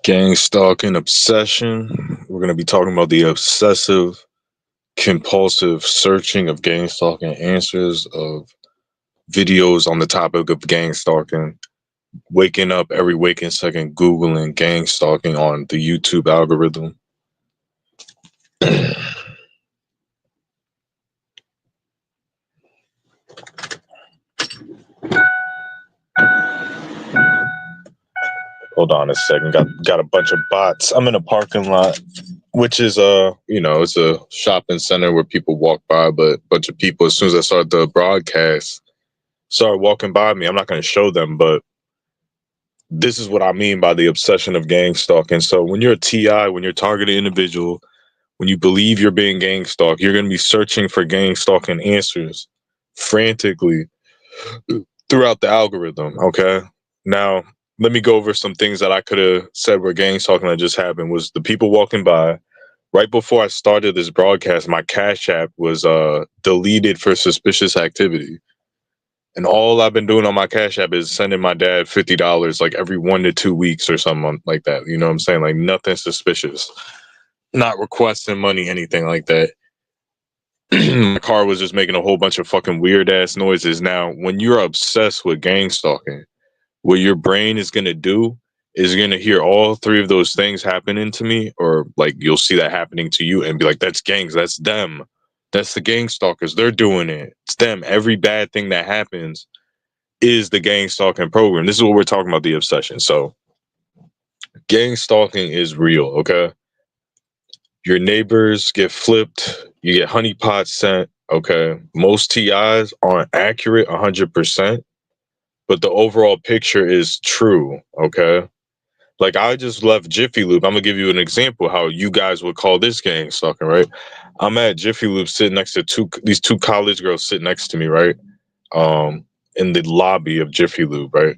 Gang stalking obsession. We're going to be talking about the obsessive, compulsive searching of gang stalking answers of videos on the topic of gang stalking. Waking up every waking second, Googling gang stalking on the YouTube algorithm. Hold on a second. Got a bunch of bots. I'm in a parking lot, which is it's a shopping center where people walk by, but a bunch of people, as soon as I start the broadcast, started walking by me. I'm not going to show them, but this is what I mean by the obsession of gang stalking. So when you're a TI, when you're a targeted individual, when you believe you're being gang stalked, you're going to be searching for gang stalking answers frantically throughout the algorithm. Okay. Now, let me go over some things that I could have said were gang stalking that just happened. Was the people walking by right before I started this broadcast, my Cash App was deleted for suspicious activity. And all I've been doing on my Cash App is sending my dad $50 like every 1 to 2 weeks or something like that. You know what I'm saying? Like nothing suspicious. Not requesting money, anything like that. My car was just making a whole bunch of fucking weird ass noises. Now, when you're obsessed with gang stalking, what your brain is gonna do is gonna hear all three of those things happening to me, or like you'll see that happening to you and be like, that's gangs, that's them. That's the gang stalkers. They're doing it. It's them. Every bad thing that happens is the gang stalking program. This is what we're talking about, the obsession. So gang stalking is real, okay? Your neighbors get flipped, you get honeypots sent, okay? Most TIs aren't accurate 100%, but the overall picture is true, okay? Like I just left Jiffy Lube. I'm gonna give you an example how you guys would call this gang stalking, right? I'm at Jiffy Lube sitting next to these two college girls sitting next to me, right? In the lobby of Jiffy Lube, right?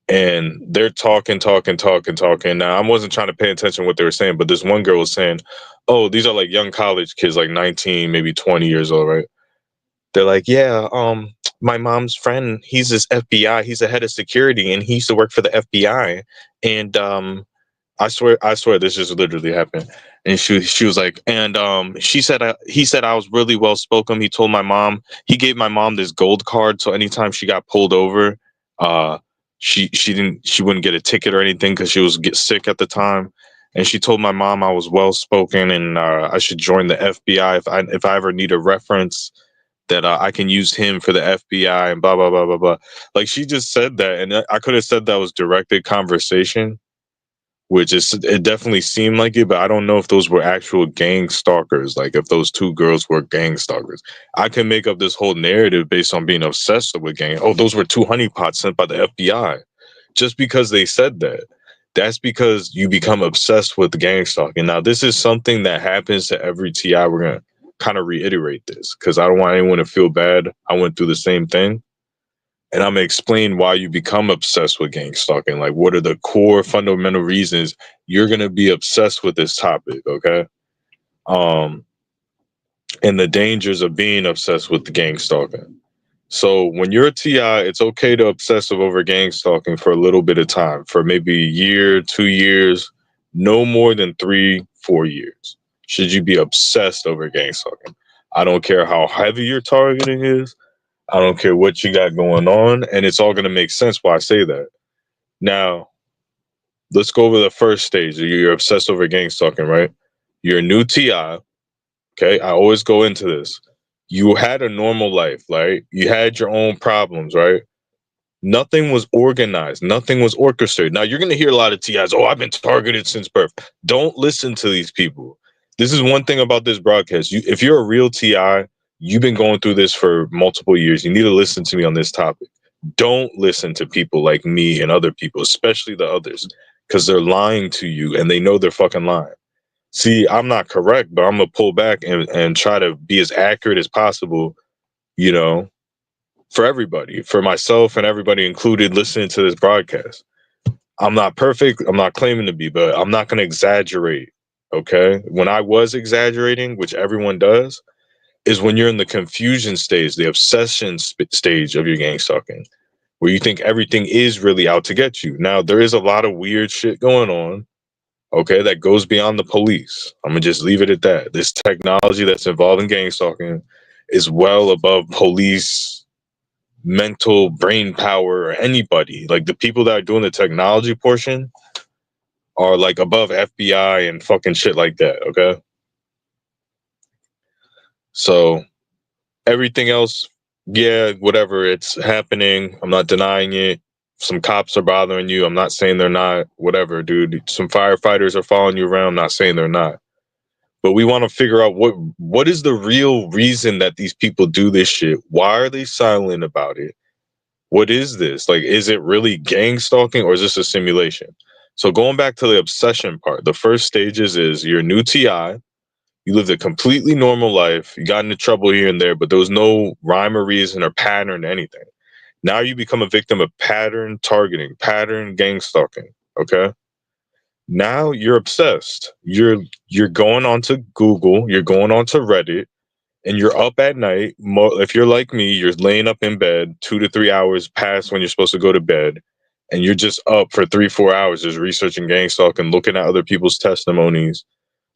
And they're talking. Now, I wasn't trying to pay attention to what they were saying, but this one girl was saying, oh, these are like young college kids, like 19, maybe 20 years old, right? They're like, yeah, my mom's friend, he's this FBI, he's the head of security, and he used to work for the FBI. And I swear this just literally happened. And she was like, and he said I was really well spoken. He told my mom, he gave my mom this gold card, so anytime she got pulled over, she wouldn't get a ticket or anything because she was get sick at the time. And she told my mom I was well spoken and I should join the FBI if I ever need a reference, that I can use him for the FBI and blah blah blah blah blah. Like she just said that, and I could have said that was directed conversation, which is, it definitely seemed like it, but I don't know if those were actual gang stalkers. Like if those two girls were gang stalkers, I can make up this whole narrative based on being obsessed with gang. Oh, those were two honeypots sent by the FBI. Just because they said that, that's because you become obsessed with gang stalking. Now, this is something that happens to every TI. We're gonna kind of reiterate this because I don't want anyone to feel bad. I went through the same thing. And I'm gonna explain why you become obsessed with gang stalking. Like, what are the core fundamental reasons you're gonna be obsessed with this topic? Okay, um, and the dangers of being obsessed with the gang stalking. So, when you're a TI, it's okay to obsessive over gang stalking for a little bit of time, for maybe a year, 2 years, no more than 3-4 years. Should you be obsessed over gang stalking? I don't care how heavy your targeting is. I don't care what you got going on, and it's all going to make sense why I say that. Now, let's go over the first stage. You're obsessed over gang stalking, right? You're a new TI. Okay, I always go into this. You had a normal life, right? You had your own problems, right? Nothing was organized. Nothing was orchestrated. Now, you're going to hear a lot of TIs, oh, I've been targeted since birth. Don't listen to these people. This is one thing about this broadcast. If you're a real TI, you've been going through this for multiple years. You need to listen to me on this topic. Don't listen to people like me and other people, especially the others, because they're lying to you and they know they're fucking lying. See, I'm not correct, but I'm going to pull back and try to be as accurate as possible, you know, for everybody, for myself and everybody included listening to this broadcast. I'm not perfect. I'm not claiming to be, but I'm not going to exaggerate. Okay. When I was exaggerating, which everyone does, is when you're in the confusion stage, the obsession stage of your gang stalking, where you think everything is really out to get you. Now, there is a lot of weird shit going on. Okay, that goes beyond the police. I'm gonna just leave it at that. This technology that's involved in gang stalking is well above police mental brain power or anybody. Like the people that are doing the technology portion are like above FBI and fucking shit like that. Okay, so everything else, yeah, whatever, it's happening. I'm not denying it. Some cops are bothering you. I'm not saying they're not. Whatever, dude. Some firefighters are following you around. I'm not saying they're not. But we want to figure out what is the real reason that these people do this shit. Why are they silent about it? What is this? Like, is it really gang stalking or is this a simulation? So going back to the obsession part, the first stages is you're new TI. You lived a completely normal life. You got into trouble here and there, but there was no rhyme or reason or pattern to anything. Now you become a victim of pattern targeting, pattern gang stalking. Okay. Now you're obsessed. You're going onto Google, you're going onto Reddit, and you're up at night. If you're like me, you're laying up in bed 2 to 3 hours past when you're supposed to go to bed, and you're just up for 3-4 hours just researching gang stalking, looking at other people's testimonies,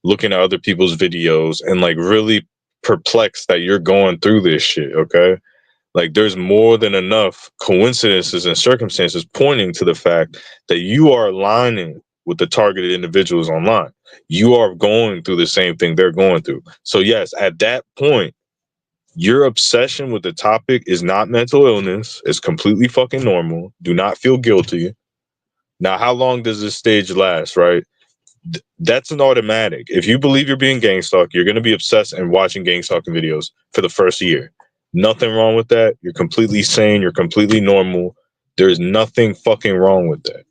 looking at other people's videos, and like really perplexed that you're going through this shit. Okay. Like there's more than enough coincidences and circumstances pointing to the fact that you are aligning with the targeted individuals online. You are going through the same thing they're going through. So yes, at that point, your obsession with the topic is not mental illness. It's completely fucking normal. Do not feel guilty. Now, how long does this stage last, right? That's an automatic. If you believe you're being gang stalked, you're going to be obsessed and watching gang stalking videos for the first year. Nothing wrong with that. You're completely sane. You're completely normal. There's nothing fucking wrong with that.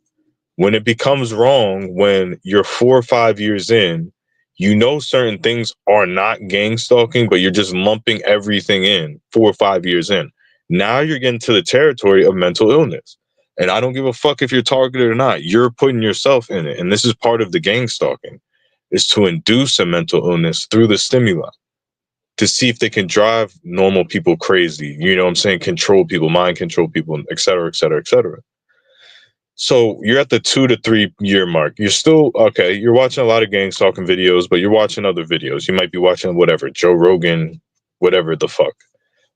When it becomes wrong, when you're 4 or 5 years in, you know certain things are not gang stalking, but you're just lumping everything in 4 or 5 years in. Now you're getting to the territory of mental illness. And I don't give a fuck if you're targeted or not. You're putting yourself in it. And this is part of the gang stalking, is to induce a mental illness through the stimuli to see if they can drive normal people crazy. You know what I'm saying? Control people, mind control people, et cetera, et cetera, et cetera. So you're at the 2 to 3 year mark. You're still okay. You're watching a lot of gang stalking videos, but you're watching other videos. You might be watching whatever, Joe Rogan, whatever the fuck.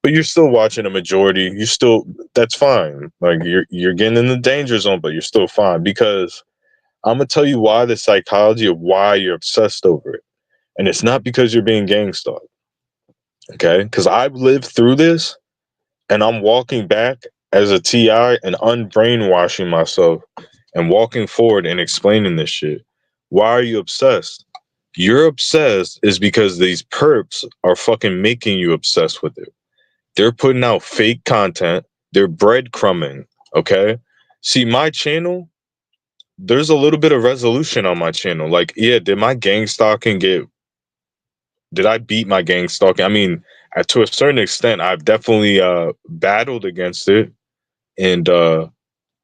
But you're still watching a majority. You still, that's fine. Like you're getting in the danger zone, but you're still fine, because I'm gonna tell you why, the psychology of why you're obsessed over it. And it's not because you're being gang stalked. Okay? Because I've lived through this, and I'm walking back as a TI and unbrainwashing myself and walking forward and explaining this shit. Why are you obsessed? You're obsessed is because these perps are fucking making you obsessed with it. They're putting out fake content. They're breadcrumbing. Okay. See, my channel, there's a little bit of resolution on my channel. Like, yeah, did I beat my gang stalking? I mean, to a certain extent, I've definitely battled against it. And I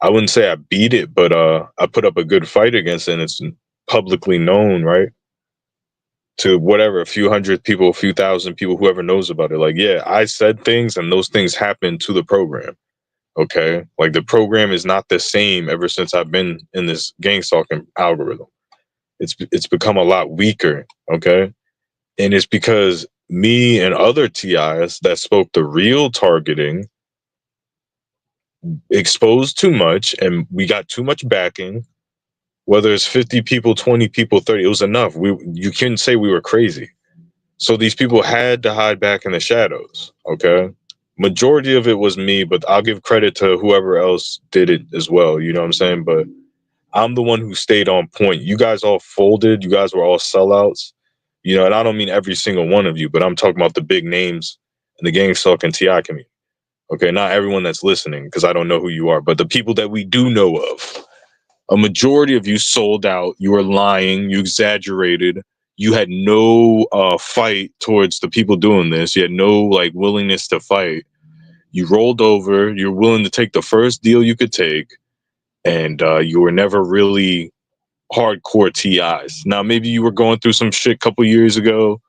wouldn't say I beat it, but I put up a good fight against it, and it's publicly known, right? To whatever, a few hundred people, a few thousand people, whoever knows about it. Like, yeah, I said things and those things happened to the program. Okay. Like the program is not the same ever since I've been in this gang stalking algorithm. It's become a lot weaker. Okay. And it's because me and other TIs that spoke the real targeting exposed too much, and we got too much backing. Whether it's 50 people, 20 people, 30, it was enough. You couldn't say we were crazy. So these people had to hide back in the shadows. Okay. Majority of it was me, but I'll give credit to whoever else did it as well. You know what I'm saying? But I'm the one who stayed on point. You guys all folded. You guys were all sellouts. You know, and I don't mean every single one of you, but I'm talking about the big names in the gang stalk and TI community. Okay, not everyone that's listening, because I don't know who you are, but the people that we do know of, a majority of you sold out. You were lying. You exaggerated. You had no fight towards the people doing this. You had no like willingness to fight. You rolled over. You're willing to take the first deal you could take, and you were never really hardcore TIs. Now maybe you were going through some shit a couple years ago.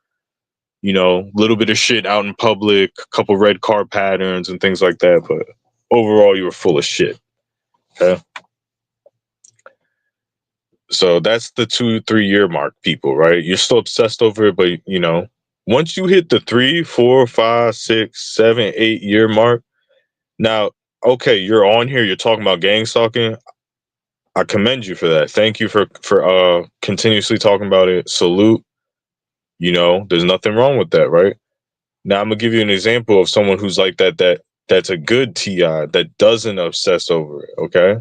You know, a little bit of shit out in public, a couple red car patterns and things like that. But overall, you were full of shit. Okay. So So that's the 2-3 year mark, people, right? You're still obsessed over it, but you know, once you hit the 3, 4, 5, 6, 7, 8 year mark, now, okay, you're on here, you're talking about gang stalking. I commend you for that. Thank you for continuously talking about it. Salute. You know, there's nothing wrong with that, right? Now I'm gonna give you an example of someone who's like that's a good TI that doesn't obsess over it, okay?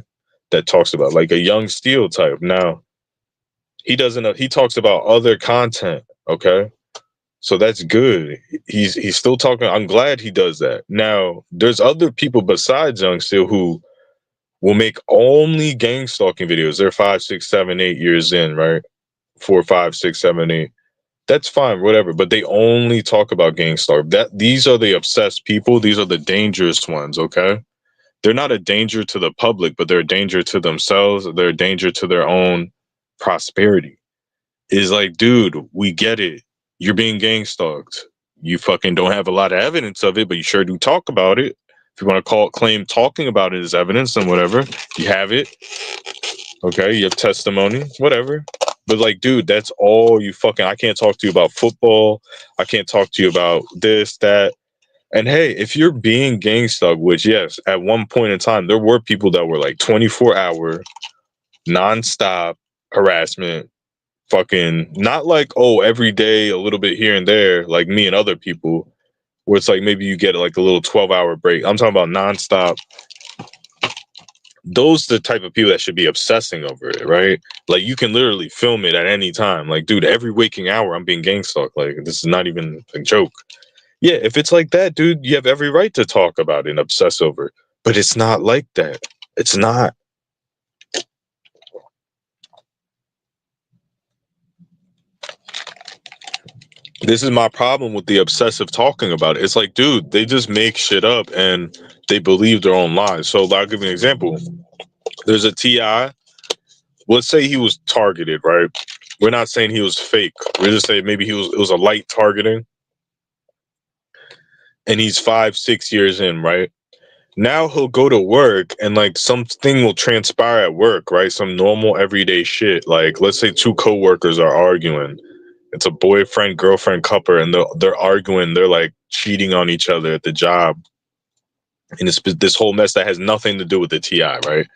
That talks about like a young steel type. Now, he talks about other content, okay? So that's good. He's still talking. I'm glad he does that. Now, there's other people besides Young Steel who will make only gang stalking videos. They're 5, 6, 7, 8 years in, right? 4, 5, 6, 7, 8. That's fine, whatever. But they only talk about gang stalk. These are the obsessed people. These are the dangerous ones, okay? They're not a danger to the public, but they're a danger to themselves. They're a danger to their own prosperity. Is like, dude, we get it. You're being gang stalked. You fucking don't have a lot of evidence of it, but you sure do talk about it. If you want to claim talking about it as evidence, then whatever. You have it. Okay, you have testimony, whatever. But like, dude, that's all you fucking. I can't talk to you about football. I can't talk to you about this, that. And hey, if you're being gang stalked, which yes, at one point in time, there were people that were like 24-hour, nonstop harassment. Fucking not like, oh, every day a little bit here and there, like me and other people, where it's like maybe you get like a little 12-hour break. I'm talking about nonstop. Those are the type of people that should be obsessing over it, right? Like you can literally film it at any time. Like, dude, every waking hour I'm being gang stalked. Like this is not even a joke. Yeah, if it's like that, dude, you have every right to talk about it and obsess over it. But it's not like that. It's not. This is my problem with the obsessive talking about it. It's like, dude, they just make shit up and they believe their own lies. So I'll give you an example. There's a TI. Let's say he was targeted, right? We're not saying he was fake. We're just saying maybe it was a light targeting. And he's 5, 6 years in, right? Now he'll go to work and like something will transpire at work, right? Some normal everyday shit. Like let's say two coworkers are arguing. It's a boyfriend, girlfriend couple, and they're arguing. They're like cheating on each other at the job. And it's this whole mess that has nothing to do with the TI, right?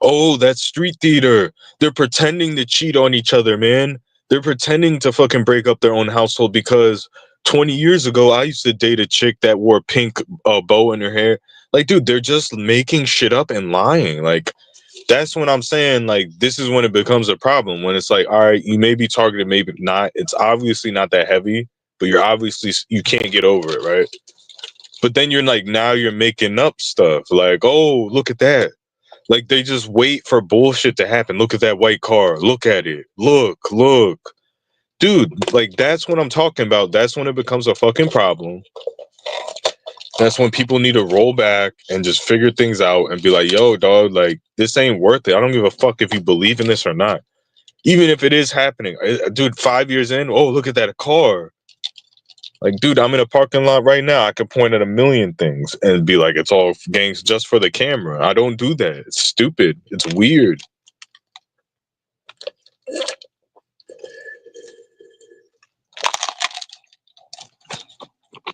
Oh, that's street theater. They're pretending to cheat on each other, man. They're pretending to fucking break up their own household because 20 years ago, I used to date a chick that wore a pink bow in her hair. Like, dude, they're just making shit up and lying. Like, that's when I'm saying, like, this is when it becomes a problem. When it's like, all right, you may be targeted, maybe not. It's obviously not that heavy, but you can't get over it, right? But then you're like, now you're making up stuff. Like, oh, look at that. Like they just wait for bullshit to happen. Look at that white car. Look at it. Look. Dude, like that's what I'm talking about. That's when it becomes a fucking problem. That's when people need to roll back and just figure things out and be like, yo, dog, like this ain't worth it. I don't give a fuck if you believe in this or not. Even if it is happening. Dude, 5 years in, oh, look at that car. Like, dude, I'm in a parking lot right now. I could point at a million things and be like, it's all gangs just for the camera. I don't do that. It's stupid. It's weird.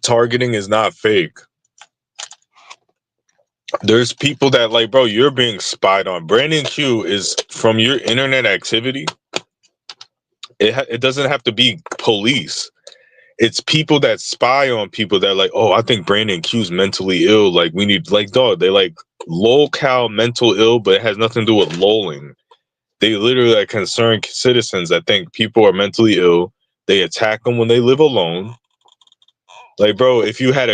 Targeting is not fake. There's people that like, bro, you're being spied on. Brandon Q is from your internet activity. It doesn't have to be police. It's people that spy on people that like, oh, I think Brandon Q's mentally ill. Like we need like dog. They like lol-cal mental ill, but it has nothing to do with lolling. They literally like concerned citizens that think people are mentally ill. They attack them when they live alone. Like, bro, if you had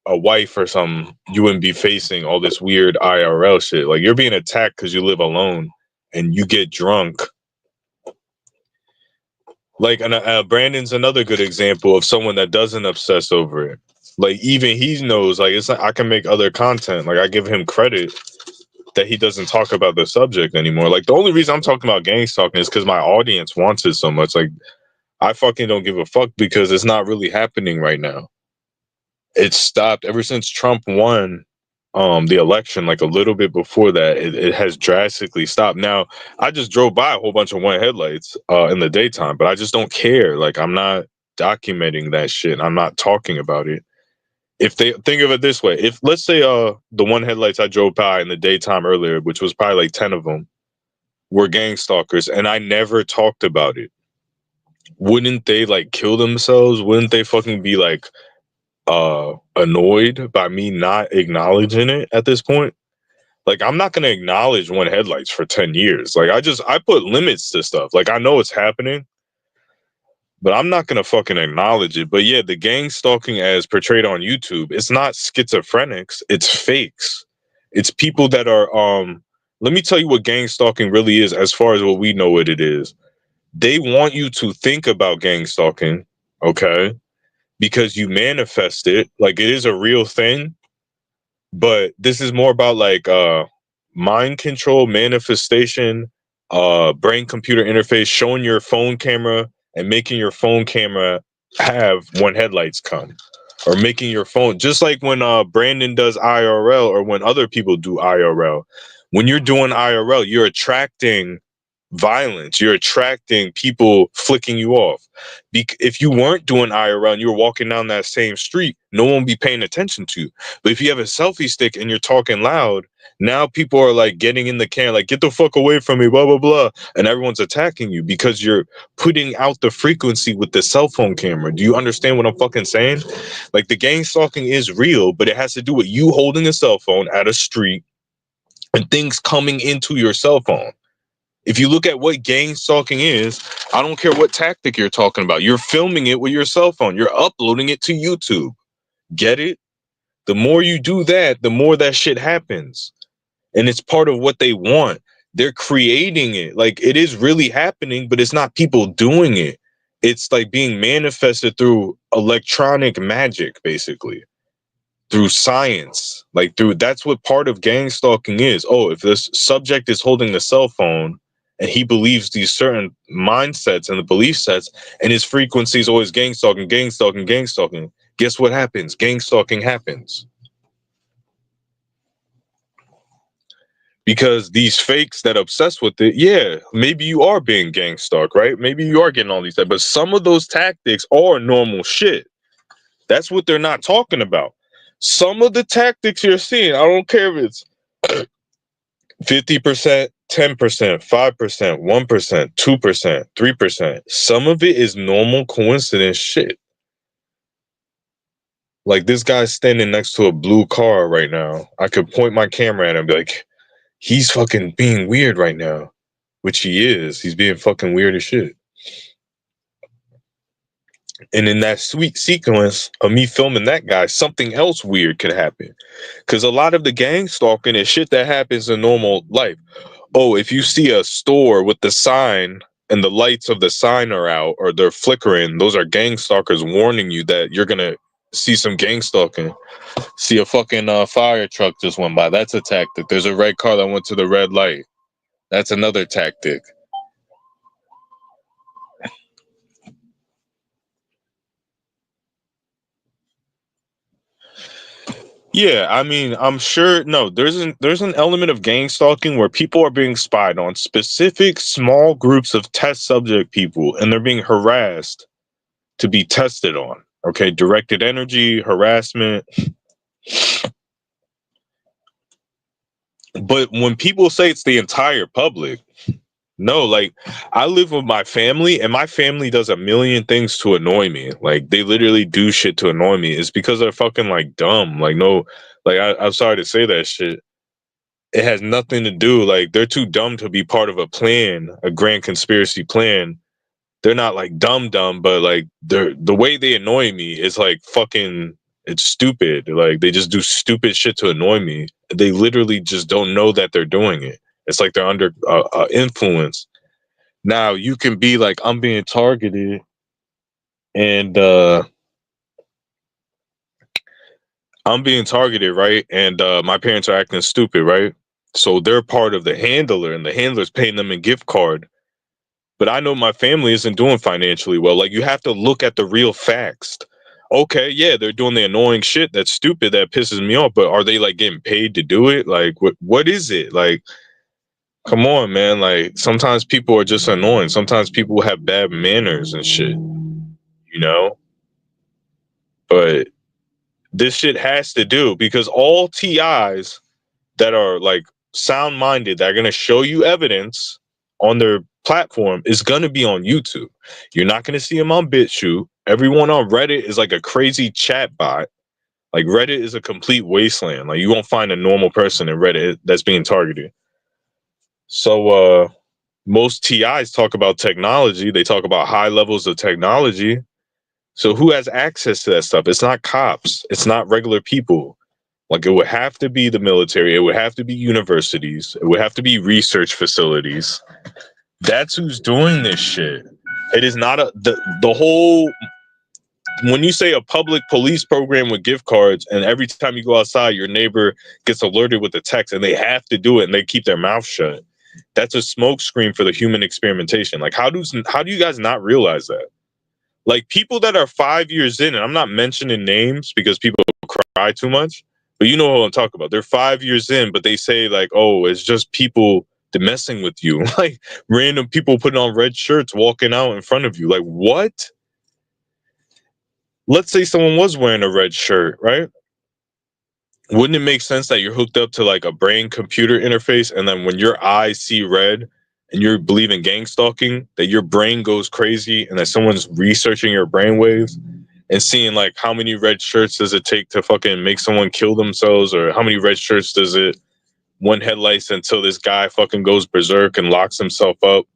a wife or something, you wouldn't be facing all this weird IRL shit. Like, you're being attacked because you live alone and you get drunk. Like, Brandon's another good example of someone that doesn't obsess over it. Like, even he knows, like, it's like I can make other content. Like, I give him credit that he doesn't talk about the subject anymore. Like, the only reason I'm talking about gang stalking is because my audience wants it so much. Like, I fucking don't give a fuck because it's not really happening right now. It stopped ever since Trump won. the election, like a little bit before that, it has drastically stopped. Now, I just drove by a whole bunch of one headlights in the daytime, but I just don't care. Like, I'm not documenting that shit. I'm not talking about it. If they think of it this way, if let's say the one headlights I drove by in the daytime earlier, which was probably like 10 of them, were gang stalkers, and I never talked about it, wouldn't they like kill themselves? Wouldn't they fucking be like annoyed by me not acknowledging it at this point? Like, I'm not gonna acknowledge one headlights for 10 years. Like, I put limits to stuff. Like, I know it's happening, but I'm not gonna fucking acknowledge it. But yeah, the gang stalking as portrayed on YouTube, it's not schizophrenics, it's fakes. It's people that are let me tell you what gang stalking really is as far as what we know what it is. They want you to think about gang stalking, okay? Because you manifest it, like it is a real thing, but this is more about like mind control, manifestation, brain computer interface, showing your phone camera and making your phone camera have when headlights come, or making your phone, just like when Brandon does IRL, or when other people do IRL. When you're doing IRL, you're attracting violence, you're attracting people flicking you off. If you weren't doing IRL and you were walking down that same street, no one would be paying attention to you. But if you have a selfie stick and you're talking loud, now people are like getting in the can, like, get the fuck away from me, blah blah blah, and everyone's attacking you because you're putting out the frequency with the cell phone camera. Do you understand what I'm fucking saying? Like, the gang stalking is real, but it has to do with you holding a cell phone at a street and things coming into your cell phone. If you look at what gang stalking is, I don't care what tactic you're talking about. You're filming it with your cell phone. You're uploading it to YouTube. Get it? The more you do that, the more that shit happens. And it's part of what they want. They're creating it. Like, it is really happening, but it's not people doing it. It's like being manifested through electronic magic, basically. Through science. Like, that's what part of gang stalking is. Oh, if this subject is holding the cell phone and he believes these certain mindsets and the belief sets, and his frequency is always gang stalking, gang stalking, gang stalking, guess what happens? Gang stalking happens. Because these fakes that obsess with it, yeah, maybe you are being gang stalked, right? Maybe you are getting all these, but some of those tactics are normal shit. That's what they're not talking about. Some of the tactics you're seeing, I don't care if it's 50%, 10%, 5%, 1%, 2%, 3%. Some of it is normal coincidence shit. Like, this guy's standing next to a blue car right now. I could point my camera at him and be like, he's fucking being weird right now. Which he is. He's being fucking weird as shit. And in that sweet sequence of me filming that guy, something else weird could happen. Because a lot of the gang stalking is shit that happens in normal life. Oh, if you see a store with the sign and the lights of the sign are out or they're flickering, those are gang stalkers warning you that you're going to see some gang stalking. See a fucking fire truck just went by. That's a tactic. There's a red car that went to the red light. That's another tactic. Yeah, I mean, I'm sure. No, there's an element of gang stalking where people are being spied on, specific small groups of test subject people, and they're being harassed to be tested on. Okay, directed energy, harassment. But when people say it's the entire public, no, like, I live with my family and my family does a million things to annoy me. Like, they literally do shit to annoy me. It's because they're fucking like dumb. Like, no, like, I'm sorry to say that shit. It has nothing to do, like, they're too dumb to be part of a plan, a grand conspiracy plan. They're not like dumb, but like the way they annoy me is like fucking, it's stupid. Like, they just do stupid shit to annoy me. They literally just don't know that they're doing it. It's like they're under influence. Now you can be like, I'm being targeted, and I'm being targeted, right? And my parents are acting stupid, right? So they're part of the handler, and the handler's paying them a gift card. But I know my family isn't doing financially well. Like, you have to look at the real facts. Okay, yeah, they're doing the annoying shit that's stupid that pisses me off, but are they like getting paid to do it? Like what is it? Like, come on, man. Like, sometimes people are just annoying. Sometimes people have bad manners and shit, you know? But this shit has to do because all TIs that are like sound minded, that are going to show you evidence on their platform, is going to be on YouTube. You're not going to see them on BitChute. Everyone on Reddit is like a crazy chat bot. Like, Reddit is a complete wasteland. Like, you won't find a normal person in Reddit that's being targeted. So most TIs talk about technology. They talk about high levels of technology. So who has access to that stuff? It's not cops. It's not regular people. Like, it would have to be the military. It would have to be universities. It would have to be research facilities. That's who's doing this shit. It is not the whole. When you say a public police program with gift cards, and every time you go outside, your neighbor gets alerted with a text, and they have to do it, and they keep their mouth shut. That's a smoke screen for the human experimentation. Like, how do you guys not realize that? Like, people that are 5 years in, and I'm not mentioning names because people cry too much, but you know what I'm talking about. They're 5 years in, but they say like, oh, it's just people messing with you. Like, random people putting on red shirts walking out in front of you. Like, what? Let's say someone was wearing a red shirt, right? Wouldn't it make sense that you're hooked up to like a brain computer interface, and then when your eyes see red and you're believing gangstalking, that your brain goes crazy and that someone's researching your brain waves and seeing like how many red shirts does it take to fucking make someone kill themselves, or how many red shirts does it one headlights until this guy fucking goes berserk and locks himself up?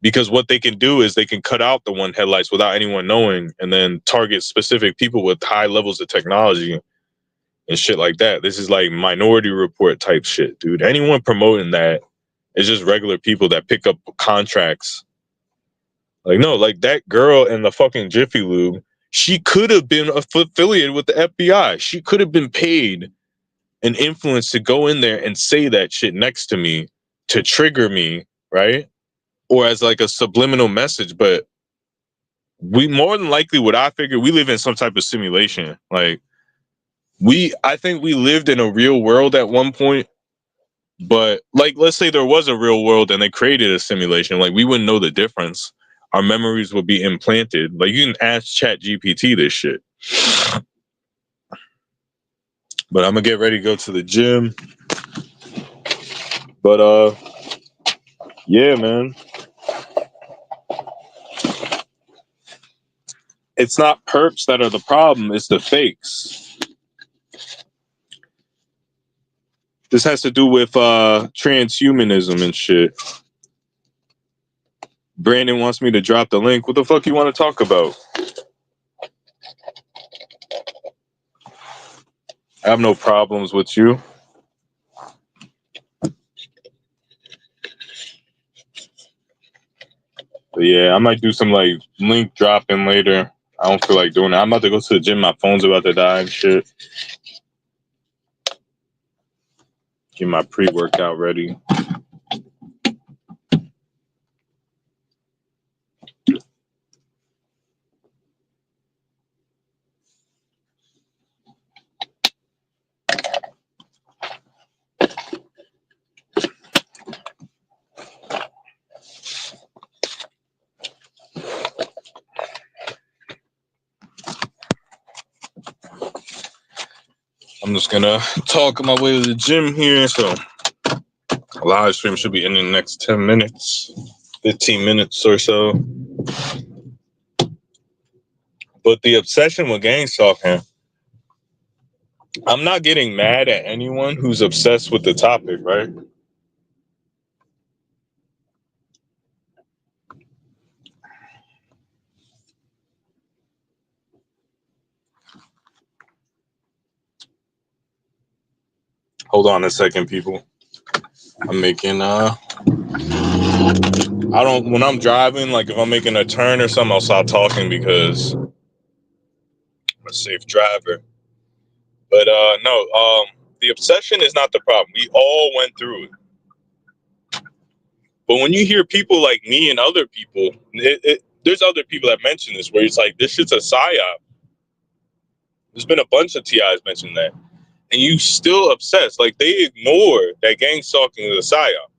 Because what they can do is they can cut out the one headlights without anyone knowing and then target specific people with high levels of technology and shit like that. This is like Minority Report type shit, dude. Anyone promoting that is just regular people that pick up contracts. Like, no, like that girl in the fucking Jiffy Lube, she could have been affiliated with the FBI. She could have been paid and influenced to go in there and say that shit next to me to trigger me, right? Or as like a subliminal message. But we more than likely, what I figure, we live in some type of simulation. Like, I think we lived in a real world at one point, but like, let's say there was a real world and they created a simulation, like, we wouldn't know the difference. Our memories would be implanted. Like, you can ask Chat GPT this shit. But I'm gonna get ready to go to the gym. But yeah, man. It's not perps that are the problem, it's the fakes. This has to do with transhumanism and shit. Brandon wants me to drop the link. What the fuck you want to talk about? I have no problems with you. But yeah, I might do some like link dropping later. I don't feel like doing that. I'm about to go to the gym. My phone's about to die and shit. Get my pre-workout ready. I'm just gonna talk my way to the gym here. So a live stream should be in the next 10 minutes, 15 minutes or so. But the obsession with Gangstalking, I'm not getting mad at anyone who's obsessed with the topic, right? Hold on a second, people. I'm making when I'm driving, like if I'm making a turn or something, I'll stop talking because I'm a safe driver. But no, the obsession is not the problem. We all went through it. But when you hear people like me and other people, there's other people that mention this where it's like, this shit's a psyop. There's been a bunch of TIs mention that. And you still obsessed. Like, they ignore that gang stalking is a psyop.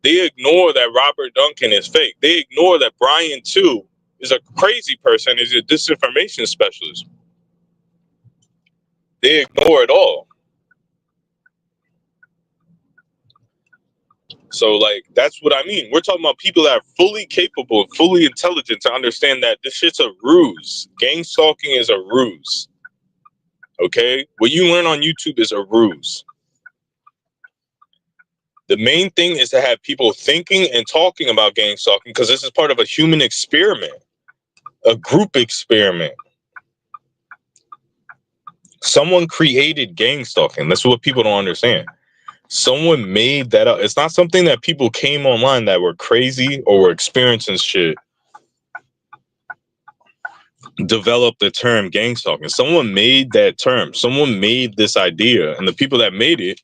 They ignore that Robert Duncan is fake. They ignore that Brian, too, is a crazy person, is a disinformation specialist. They ignore it all. So, like, that's what I mean. We're talking about people that are fully capable, fully intelligent to understand that this shit's a ruse. Gang stalking is a ruse. Okay? What you learn on YouTube is a ruse. The main thing is to have people thinking and talking about gang stalking, because this is part of a human experiment, a group experiment. Someone created gang stalking. That's what people don't understand. Someone made that up. It's not something that people came online that were crazy or were experiencing shit, developed the term gang stalking. Someone made that term. Someone made this idea, and the people that made it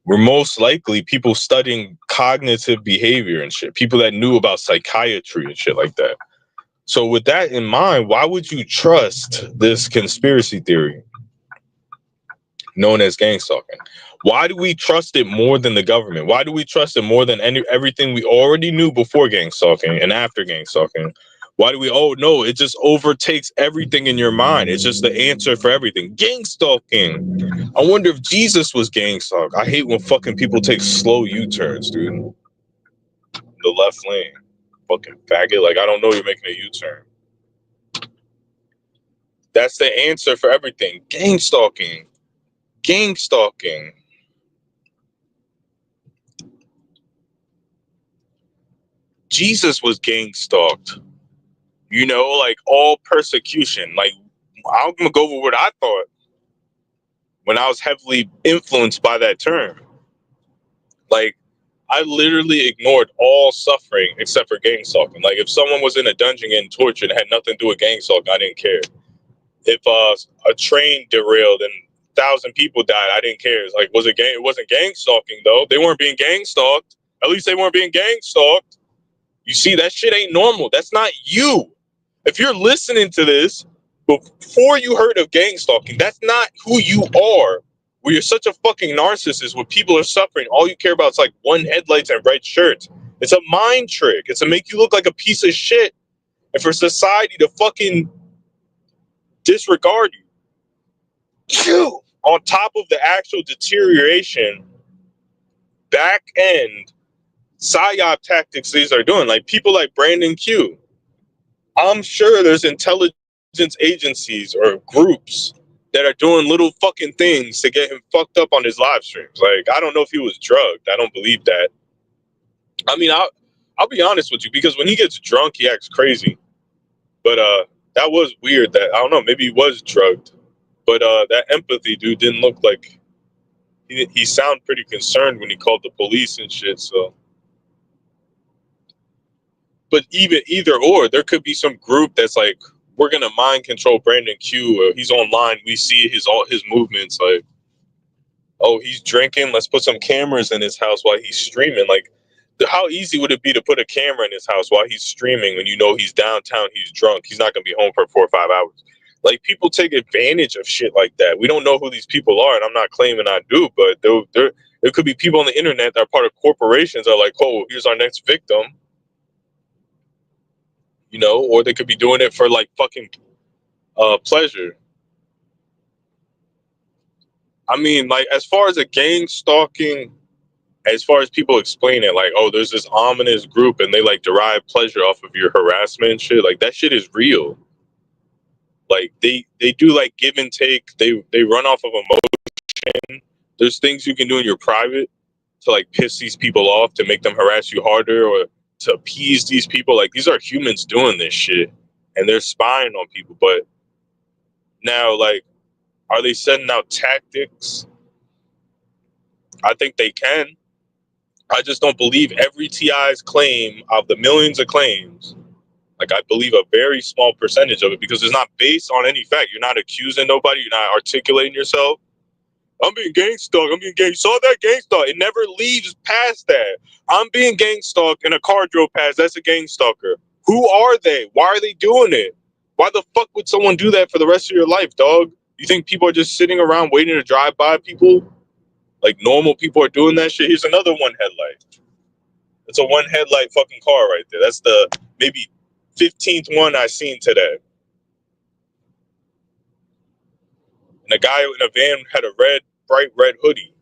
were most likely people studying cognitive behavior and shit, people that knew about psychiatry and shit like that. So with that in mind, why would you trust this conspiracy theory known as gang stalking? Why do we trust it more than the government? Why do we trust it more than everything we already knew before gang stalking and after gang stalking? Why do we, oh no, it just overtakes everything in your mind. It's just the answer for everything. Gang stalking. I wonder if Jesus was gang stalked. I hate when fucking people take slow U-turns, dude. The left lane. Fucking faggot. Like, I don't know you're making a U-turn. That's the answer for everything. Gang stalking. Gang stalking. Jesus was gang stalked. You know, like all persecution. Like, I'm gonna go over what I thought when I was heavily influenced by that term. Like, I literally ignored all suffering except for gang stalking. Like, if someone was in a dungeon getting tortured, it had nothing to do with gang stalking, I didn't care. If a train derailed and 1,000 people died, I didn't care. It's like, it wasn't gang stalking though. They weren't being gang stalked. At least they weren't being gang stalked. You see, that shit ain't normal. That's not you. If you're listening to this before you heard of gang stalking, that's not who you are. Where you're such a fucking narcissist where people are suffering. All you care about is like one headlights and red shirts. It's a mind trick. It's to make you look like a piece of shit. And for society to fucking disregard you. On top of the actual deterioration, back end psyop tactics these are doing. Like people like Brandon Q. I'm sure there's intelligence agencies or groups that are doing little fucking things to get him fucked up on his live streams. Like, I don't know if he was drugged. I don't believe that. I mean, I'll be honest with you, because when he gets drunk, he acts crazy. But that was weird. That I don't know. Maybe he was drugged. But that empathy dude didn't look like he sounded pretty concerned when he called the police and shit. So. But either or, there could be some group that's like, we're gonna mind control Brandon Q. Or he's online, we see all his movements. Like, oh, he's drinking. Let's put some cameras in his house while he's streaming. Like, how easy would it be to put a camera in his house while he's streaming when you know he's downtown, he's drunk, he's not gonna be home for 4 or 5 hours? Like, people take advantage of shit like that. We don't know who these people are, and I'm not claiming I do, but there could be people on the internet that are part of corporations that are like, oh, here's our next victim. You know, or they could be doing it for like fucking pleasure. I mean, like, as far as a gang stalking, as far as people explain it, like, oh, there's this ominous group and they like derive pleasure off of your harassment and shit. Like, that shit is real. Like, they do like give and take. They run off of emotion. There's things you can do in your private to like piss these people off, to make them harass you harder, or to appease these people. Like, these are humans doing this shit, and they're spying on people. But now, like, are they sending out tactics? I think they can. I just don't believe every TI's claim of the millions of claims. Like, I believe a very small percentage of it, because it's not based on any fact. You're not accusing nobody. You're not articulating yourself. I'm being gang stalked. I'm being gang. Saw that gang stalk. It never leaves past that. I'm being gang stalked and a car drove past. That's a gang stalker. Who are they? Why are they doing it? Why the fuck would someone do that for the rest of your life, dog? You think people are just sitting around waiting to drive by people? Like normal people are doing that shit? Here's another one headlight. It's a one headlight fucking car right there. That's the maybe 15th one I seen today. And a guy in a van had a bright red hoodie.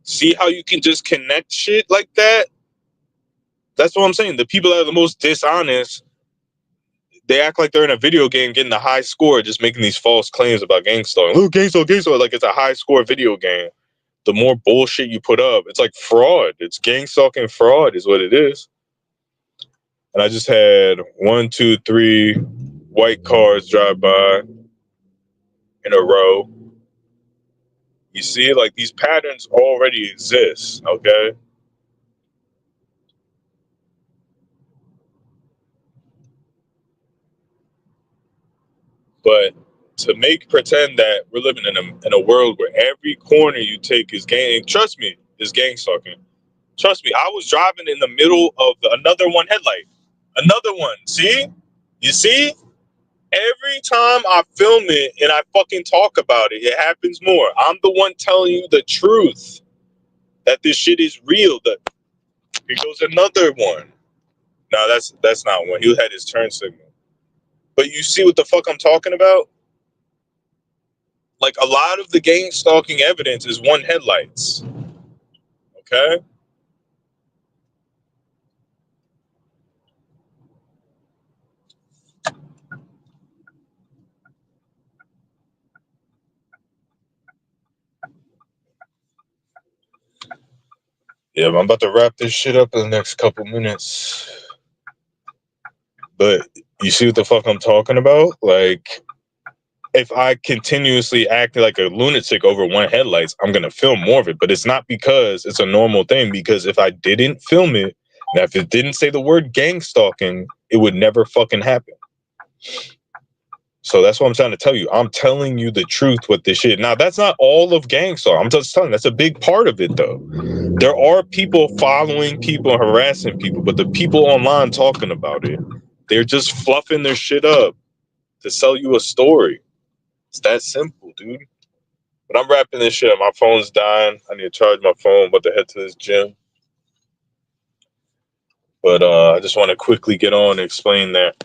See how you can just connect shit like that? That's what I'm saying. The people that are the most dishonest, they act like they're in a video game getting a high score, just making these false claims about gangstalking. Oh, gangstalking, like it's a high score video game. The more bullshit you put up, it's like fraud. It's gangstalking fraud is what it is. And I just had 1, 2, 3 white cars drive by in a row. You see, like these patterns already exist, okay? But to pretend that we're living in a world where every corner you take is trust me, is gang stalking. Trust me, I was driving in the middle of another one headlight. Another one. See? You see? Every time I film it and I fucking talk about it, it happens more. I'm the one telling you the truth. That this shit is real. That here goes another one. No, that's not one. He had his turn signal. But you see what the fuck I'm talking about? Like a lot of the gang stalking evidence is one headlights. Okay? Yeah, I'm about to wrap this shit up in the next couple minutes. But you see what the fuck I'm talking about? Like, if I continuously act like a lunatic over one headlights, I'm gonna film more of it. But it's not because it's a normal thing. Because if I didn't film it, now if it didn't say the word gang stalking, it would never fucking happen. So that's what I'm trying to tell you. I'm telling you the truth with this shit. Now, that's not all of gang stalking. I'm just telling you, that's a big part of it, though. There are people following people, harassing people, but the people online talking about it, they're just fluffing their shit up to sell you a story. It's that simple, dude. But I'm wrapping this shit up. My phone's dying. I need to charge my phone. I'm about to head to this gym. But I just want to quickly get on and explain that.